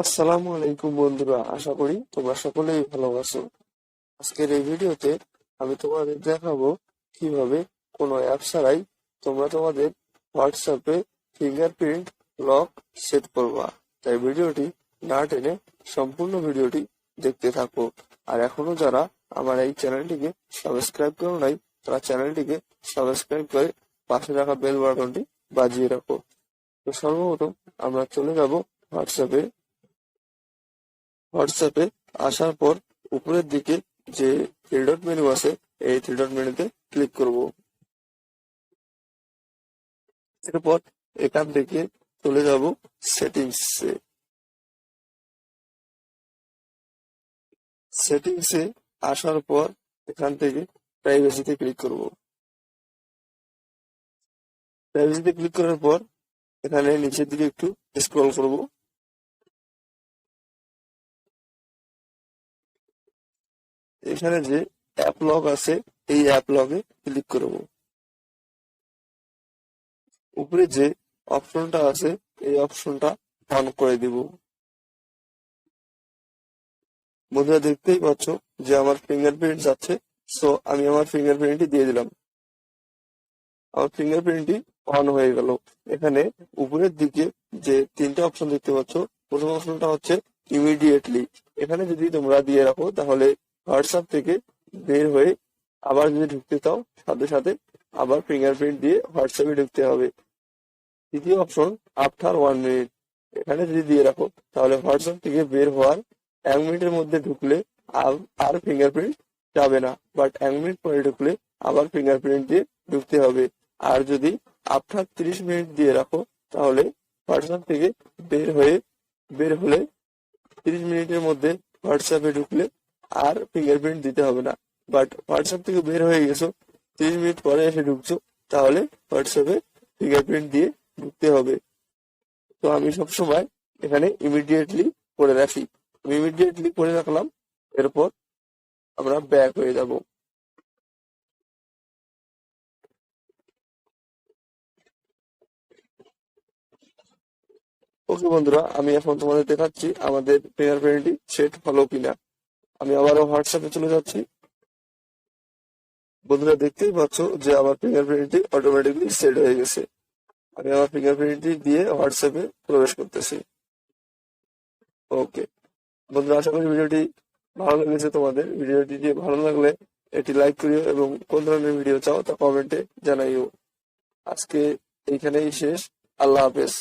আসসালামু আলাইকুম বন্ধুরা, আশা করি তোমরা সকলেই ভালো আছো। আজকের এই ভিডিওতে আমি তোমাদের দেখাবো কিভাবে কোনো অ্যাপ ছাড়াই তোমরা তোমাদের হোয়াটসঅ্যাপে ফিঙ্গারপ্রিন্ট লক সেট করবা। তাই ভিডিওটি না টেনে সম্পূর্ণ ভিডিওটি দেখতে থাকো। আর এখনো যারা আমার এই চ্যানেলটিকে সাবস্ক্রাইব করো নাই, তারা চ্যানেলটিকে সাবস্ক্রাইব করে পাশে রাখা বেল বাটনটি বাজিয়ে রাখো। তো সর্বপ্রথম আমরা চলে যাব হোয়াটসঅ্যাপে। হোয়াটসঅ্যাপে আসার পর উপরের দিকে যে থ্রি ডট মেনু আছে, এই থ্রি ডট মেনুতে ক্লিক করব। এরপর এখান থেকে চলে যাব সেটিংসে। সেটিংসে আসার পর এখান থেকে প্রাইভেসিতে ক্লিক করব। প্রাইভেসিতে ক্লিক করার পর এখানে নিচের দিকে একটু স্ক্রল করব। এখানে যে অ্যাপ লক আছে, এই অ্যাপ লকে ক্লিক করব। উপরে যে অপশনটা আছে, এই অপশনটা অন করে দিব। বন্ধুরা দেখতেই পাচ্ছ যে আমার ফিঙ্গারপ্রিন্ট যাচ্ছে। সো আমি আমার ফিঙ্গারপ্রিন্টটি দিয়ে দিলাম। আমার ফিঙ্গারপ্রিন্টটি অন হয়ে গেল। এখানে উপরের দিকে যে তিনটা অপশন দেখতে পাচ্ছ, প্রথম অপশনটা হচ্ছে ইমিডিয়েটলি। এখানে যদি তোমরা দিয়ে রাখো তাহলে হোয়াটসঅ্যাপ থেকে বের হয়ে আবার যদি ঢুকতে চাও, সাথে সাথে আবার ফিঙ্গারপ্রিন্ট দিয়ে হোয়াটসঅ্যাপে ঢুকতে হবে। দ্বিতীয় অপশন আফটার 1 মিনিট। এখানে যদি দিয়ে রাখো তাহলে হোয়াটসঅ্যাপ থেকে বের হওয়ার 1 মিনিটের মধ্যে ঢুকলে আর ফিঙ্গারপ্রিন্ট যাবে না, বাট 1 মিনিট পরে ঢুকলে আবার ফিঙ্গারপ্রিন্ট দিয়ে ঢুকতে হবে। আর যদি আফটার 30 মিনিট দিয়ে রাখো তাহলে হোয়াটসঅ্যাপ থেকে বের হলে 30 মিনিটের মধ্যে হোয়াটসঅ্যাপে ঢুকলে আর ফিঙ্গারপ্রিন্ট দিতে হবে না। বাট হোয়াটসঅ্যাপ থেকে বের হয়ে গেছো, 30 মিনিট পরে এসে ঢুকছো, তাহলে হোয়াটসঅ্যাপে ফিঙ্গারপ্রিন্ট দিয়ে ঢুকতে হবে। তো আমি সবসময় এখানে ইমিডিয়েটলি করে রাখি। আমি ইমিডিয়েটলি করে রাখলাম। এরপর আমরা ব্যাক হয়ে যাব। ওকে বন্ধুরা, আমি এখন তোমাদের দেখাচ্ছি আমাদের ফিঙ্গারপ্রিন্টটি সেট হলো কিনা। আমি আবারও হোয়াটসঅ্যাপে চলে যাচ্ছি। বন্ধুরা দেখতেই পাচ্ছ যে আমার ফিঙ্গারপ্রিন্টটি অটোমেটিকলি সেট হয়ে গেছে। আমি আমার ফিঙ্গারপ্রিন্টটি দিয়ে হোয়াটসঅ্যাপে প্রবেশ করতেছি। ওকে বন্ধুরা, আশা করি ভিডিওটি ভালো লেগেছে তোমাদের। ভিডিওটি ভালো লাগলে এটি লাইক করিও এবং কোন ধরনের ভিডিও চাও তা কমেন্টে জানাইও। আজকে এইখানেই শেষ। আল্লাহ হাফেজ।